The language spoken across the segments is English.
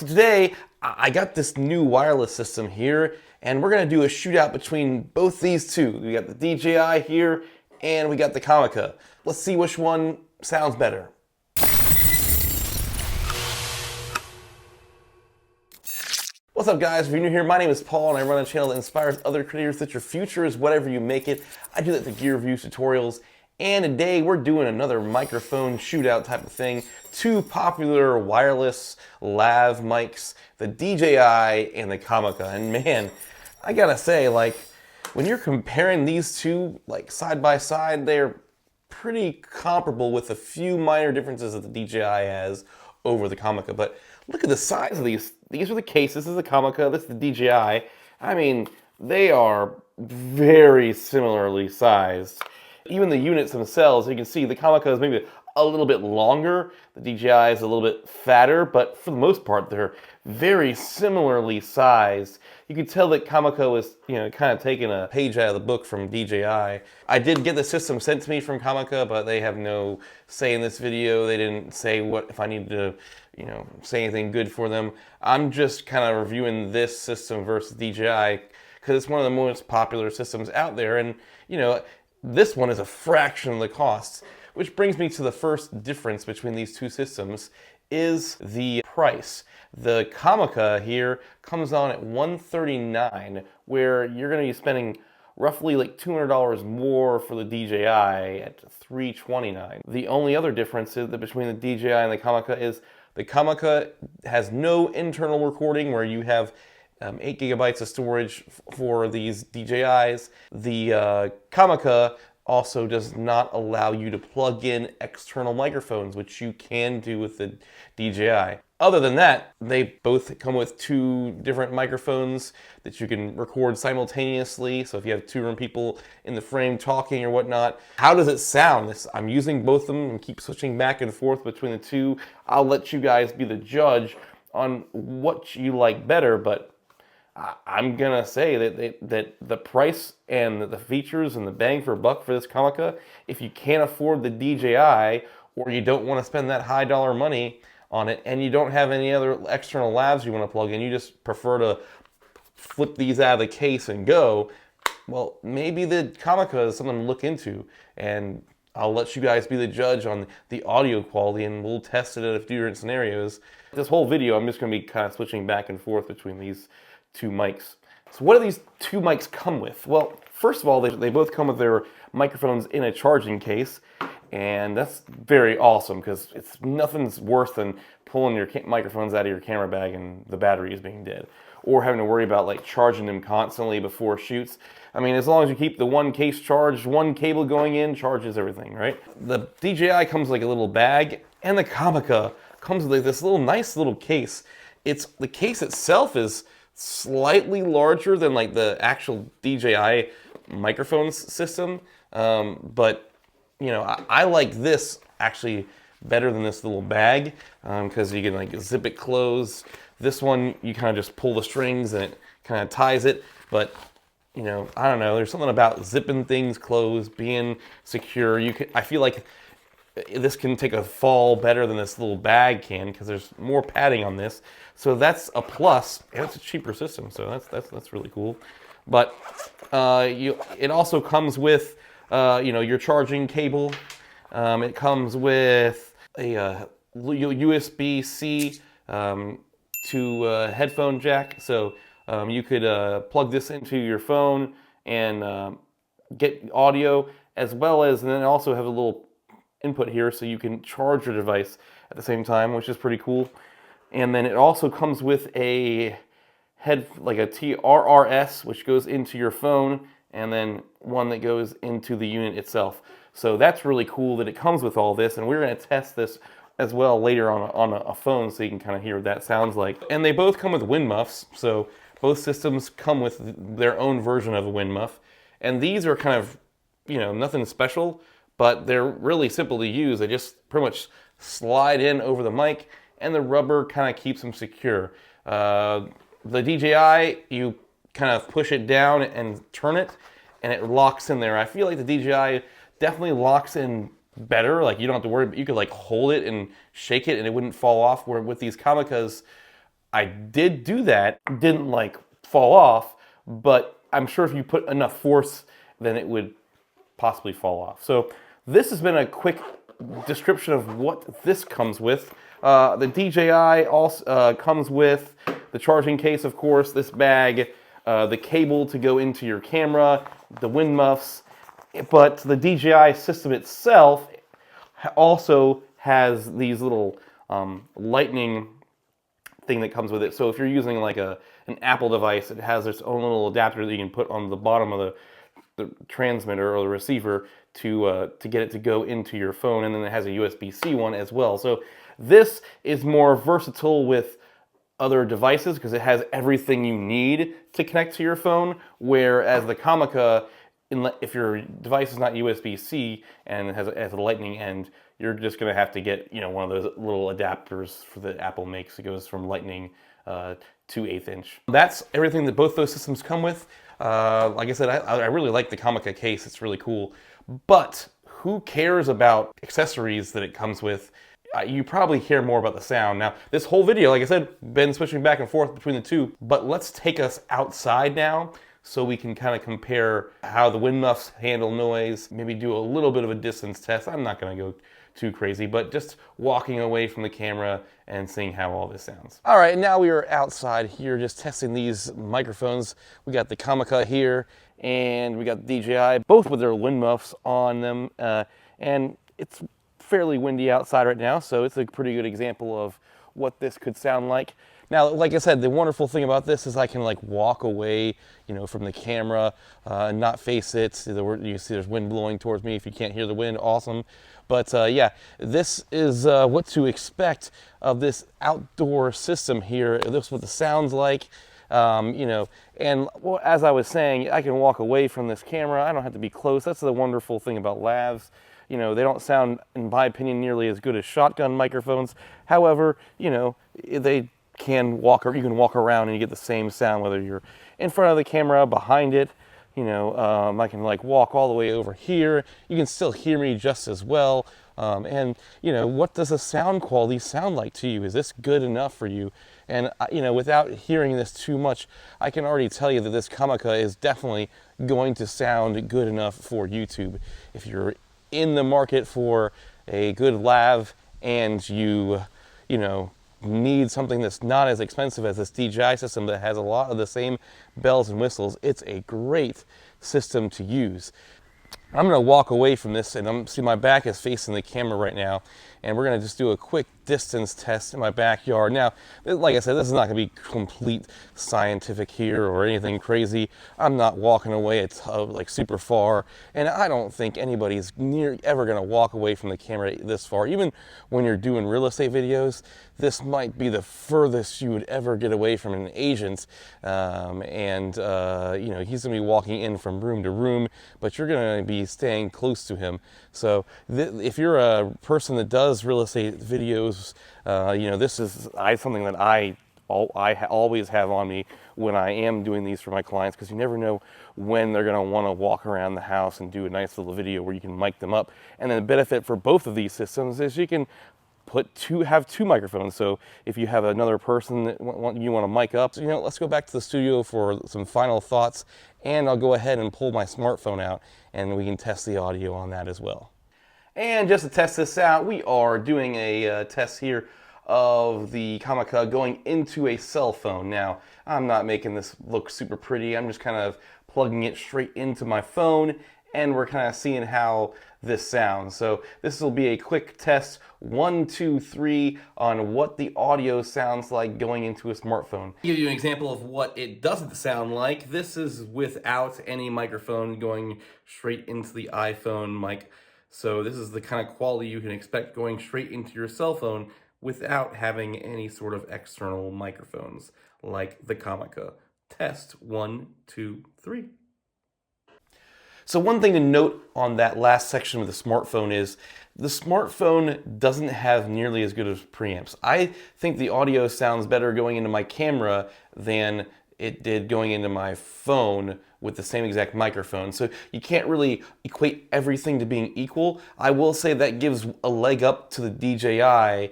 So today, I got this new wireless system here, and we're gonna do a shootout between both these two. We got the DJI here, and we got the Comica. Let's see which one sounds better. What's up guys, if you're new here, my name is Paul and I run a channel that inspires other creators that your future is whatever you make it. I do that through gear reviews, tutorials, and today we're doing another microphone shootout type of thing. Two popular wireless lav mics, the DJI and the Comica. And man, I gotta say, like, when you're comparing these two like side by side, they're pretty comparable with a few minor differences that the DJI has over the Comica. But look at the size of these. These are the cases. This is the Comica, this is the DJI. I mean, they are very similarly sized. Even the units themselves, you can see the Comica is maybe a little bit longer. The DJI is a little bit fatter, but for the most part, they're very similarly sized. You can tell that Comica was, kind of taking a page out of the book from DJI. I did get the system sent to me from Comica, but they have no say in this video. They didn't say what if I needed to, say anything good for them. I'm just kind of reviewing this system versus DJI because it's one of the most popular systems out there, and this one is a fraction of the cost. Which brings me to the first difference between these two systems is the price. The Comica here comes on at $139, where you're going to be spending roughly like $200 more for the DJI at $329. The only other difference is that between the DJI and the Comica is the Comica has no internal recording where you have 8 gigabytes of storage for these DJIs. The Comica also does not allow you to plug in external microphones, which you can do with the DJI. Other than that, they both come with two different microphones that you can record simultaneously. So if you have two people in the frame talking or whatnot, how does it sound? I'm using both of them and keep switching back and forth between the two. I'll let you guys be the judge on what you like better, but I'm gonna say that the price and the features and the bang for buck for this Comica, if you can't afford the DJI or you don't want to spend that high dollar money on it and you don't have any other external lavs you want to plug in, you just prefer to flip these out of the case and go, well, maybe the Comica is something to look into, and I'll let you guys be the judge on the audio quality, and we'll test it at a few different scenarios. This whole video, I'm just going to be kind of switching back and forth between these two mics. So what do these two mics come with? Well, first of all, they both come with their microphones in a charging case, and that's very awesome because nothing's worse than pulling your microphones out of your camera bag and the battery is being dead, or having to worry about like charging them constantly before shoots. I mean, as long as you keep the one case charged, one cable going in charges everything, right? The DJI comes like a little bag, and the Comica comes with like this nice little case. The case itself is slightly larger than like the actual DJI microphone system, but I like this actually better than this little bag because you can like zip it closed. This one you kind of just pull the strings and it kind of ties it, but I don't know, there's something about zipping things closed, being secure. I feel like this can take a fall better than this little bag can because there's more padding on this. So that's a plus, and it's a cheaper system, so that's really cool. But it also comes with your charging cable. It comes with a USB-C to headphone jack, so you could plug this into your phone and get audio, as well as, and then also have a little input here so you can charge your device at the same time, which is pretty cool. And then it also comes with a like a TRRS, which goes into your phone, and then one that goes into the unit itself. So that's really cool that it comes with all this, and we're going to test this as well later on a phone so you can kind of hear what that sounds like. And they both come with wind muffs, so both systems come with their own version of a wind muff. And these are kind of, nothing special, but they're really simple to use. They just pretty much slide in over the mic, and the rubber kind of keeps them secure. The DJI, you kind of push it down and turn it, and it locks in there. I feel like the DJI definitely locks in better. Like, you don't have to worry, you could like hold it and shake it and it wouldn't fall off, where with these Comicas, I did do that, didn't like fall off, but I'm sure if you put enough force, then it would possibly fall off. So this has been a quick description of what this comes with. The DJI also comes with the charging case, of course, this bag, the cable to go into your camera, the wind muffs, but the DJI system itself also has these little lightning thing that comes with it. So if you're using like an Apple device, it has its own little adapter that you can put on the bottom of the transmitter or the receiver to get it to go into your phone, and then it has a USB-C one as well. So this is more versatile with other devices because it has everything you need to connect to your phone, whereas the Comica, if your device is not USB-C and it has a lightning end, you're just going to have to get one of those little adapters for that Apple makes. It goes from lightning to 1/8 inch. That's everything that both those systems come with. Like I said, I really like the Comica case. It's really cool. But who cares about accessories that it comes with? You probably hear more about the sound. Now, this whole video, like I said, been switching back and forth between the two, but let's take us outside now so we can kind of compare how the wind muffs handle noise, maybe do a little bit of a distance test. I'm not going to go too crazy, but just walking away from the camera and seeing how all this sounds. All right, now we are outside here just testing these microphones. We got the Comica here and we got the DJI, both with their wind muffs on them, and it's fairly windy outside right now, so it's a pretty good example of what this could sound like. Now, like I said, the wonderful thing about this is I can like walk away, from the camera and not face it. You see there's wind blowing towards me. If you can't hear the wind, awesome. But yeah, this is what to expect of this outdoor system here. This is what the sound's like. And well, as I was saying, I can walk away from this camera. I don't have to be close. That's the wonderful thing about lavs. They don't sound, in my opinion, nearly as good as shotgun microphones. However, they can walk, or you can walk around and you get the same sound whether you're in front of the camera, behind it. I can like walk all the way over here. You can still hear me just as well. And what does the sound quality sound like to you? Is this good enough for you? And without hearing this too much, I can already tell you that this Comica is definitely going to sound good enough for YouTube. If you're in the market for a good lav and you need something that's not as expensive as this DJI system that has a lot of the same bells and whistles, it's a great system to use. I'm going to walk away from this, and see my back is facing the camera right now, and we're going to just do a quick distance test in my backyard. Now, like I said, this is not going to be complete scientific here or anything crazy. I'm not walking away like super far, and I don't think anybody's ever going to walk away from the camera this far. Even when you're doing real estate videos, this might be the furthest you would ever get away from an agent, he's going to be walking in from room to room, but you're going to be staying close to him. So if you're a person that does real estate videos, this is something that I always have on me when I am doing these for my clients, because you never know when they're going to want to walk around the house and do a nice little video where you can mic them up. And then the benefit for both of these systems is you can have two microphones. So if you have another person that you want to mic up, let's go back to the studio for some final thoughts, and I'll go ahead and pull my smartphone out and we can test the audio on that as well. And just to test this out, we are doing a test here of the Comica going into a cell phone. Now, I'm not making this look super pretty. I'm just kind of plugging it straight into my phone, and we're kind of seeing how this sounds. So this will be a quick test, 1, 2, 3, on what the audio sounds like going into a smartphone. I'll give you an example of what it doesn't sound like. This is without any microphone going straight into the iPhone mic. So this is the kind of quality you can expect going straight into your cell phone without having any sort of external microphones like the Comica. Test 1, 2, 3. So one thing to note on that last section with the smartphone is the smartphone doesn't have nearly as good of preamps. I think the audio sounds better going into my camera than it did going into my phone with the same exact microphone. So you can't really equate everything to being equal. I will say that gives a leg up to the DJI.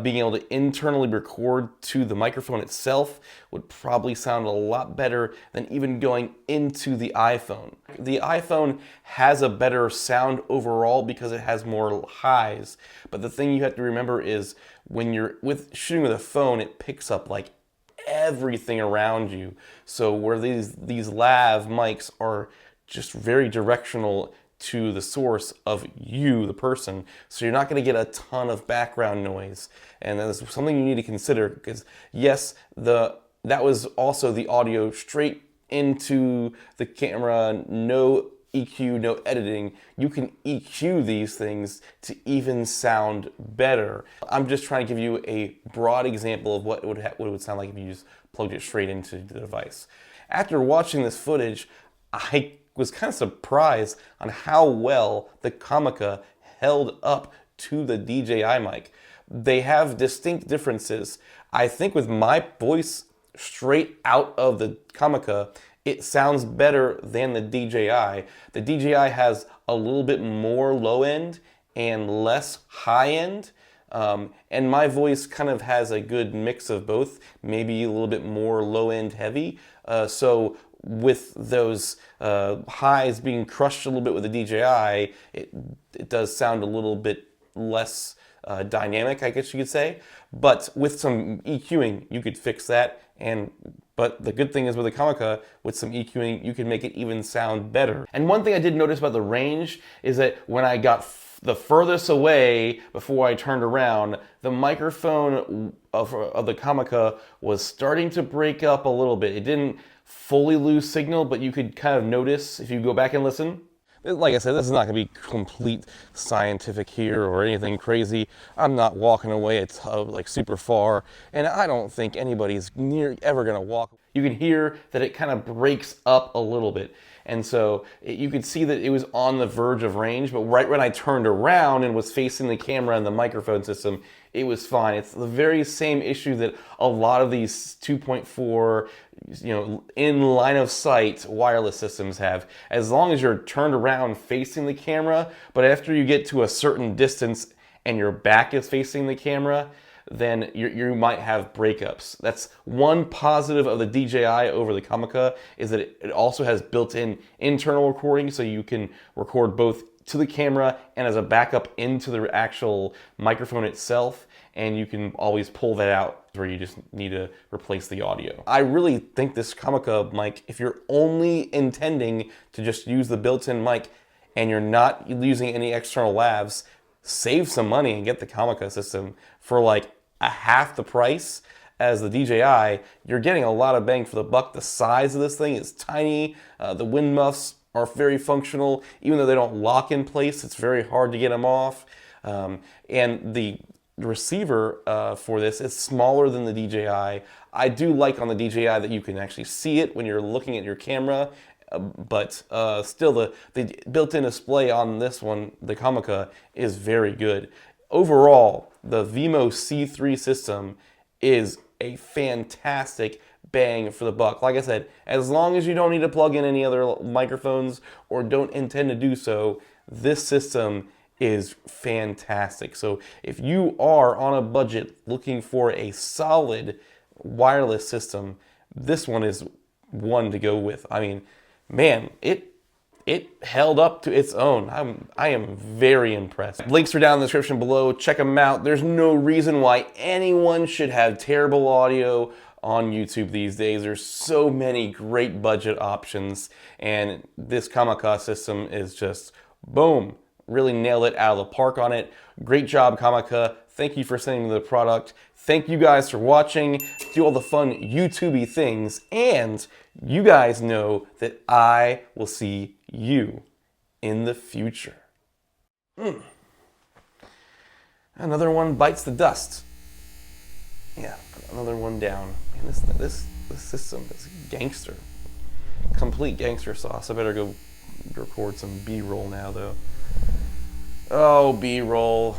Being able to internally record to the microphone itself would probably sound a lot better than even going into the iPhone. The iPhone has a better sound overall because it has more highs, but the thing you have to remember is when you're shooting with a phone, it picks up like everything around you. So where these lav mics are just very directional to the source of you, the person, so you're not going to get a ton of background noise. And that's something you need to consider, because yes, that was also the audio straight into the camera, no EQ, no editing. You can EQ these things to even sound better. I'm just trying to give you a broad example of what it would sound like if you just plugged it straight into the device. After watching this footage, I was kind of surprised on how well the Comica held up to the DJI mic. They have distinct differences. I think with my voice straight out of the Comica, it sounds better than the DJI. The DJI has a little bit more low end and less high end. And my voice kind of has a good mix of both, maybe a little bit more low end heavy. So with those highs being crushed a little bit with the DJI, it does sound a little bit less dynamic, I guess you could say. But with some EQing, you could fix that. But the good thing is with the Comica, with some EQing, you can make it even sound better. And one thing I did notice about the range is that when I got the furthest away before I turned around, the microphone of the Comica was starting to break up a little bit. It didn't fully lose signal, but you could kind of notice if you go back and listen. Like I said, this is not going to be complete scientific here or anything crazy. I'm not walking away. It's like super far, and I don't think anybody's ever going to walk. You can hear that it kind of breaks up a little bit. And so you could see that it was on the verge of range, but right when I turned around and was facing the camera and the microphone system, it was fine. It's the very same issue that a lot of these 2.4, in line of sight wireless systems have. As long as you're turned around facing the camera, but after you get to a certain distance and your back is facing the camera, then you might have breakups. That's one positive of the DJI over the Comica, is that it also has built-in internal recording, so you can record both to the camera and as a backup into the actual microphone itself, and you can always pull that out where you just need to replace the audio. I really think this Comica mic, if you're only intending to just use the built-in mic and you're not using any external lavs, save some money and get the Comica system for like a half the price as the DJI. You're getting a lot of bang for the buck. The size of this thing is tiny. The wind muffs are very functional. Even though they don't lock in place, it's very hard to get them off. And the receiver for this is smaller than the DJI. I do like on the DJI that you can actually see it when you're looking at your camera. But still, the built-in display on this one, the Comica, is very good. Overall, the Vimo C3 system is a fantastic bang for the buck. Like I said, as long as you don't need to plug in any other microphones or don't intend to do so, this system is fantastic. So if you are on a budget looking for a solid wireless system, this one is one to go with. I mean, man, it held up to its own. I am very impressed. Links are down in the description below. Check them out. There's no reason why anyone should have terrible audio on YouTube these days. There's so many great budget options, and this Comica system is just boom. Really nailed it out of the park on it. Great job, Comica. Thank you for sending me the product. Thank you guys for watching. Do all the fun YouTube-y things, and you guys know that I will see you in the future. Another one bites the dust. Yeah, another one down. Man, this system is gangster. Complete gangster sauce. I better go record some B-roll now, though. Oh, B-roll.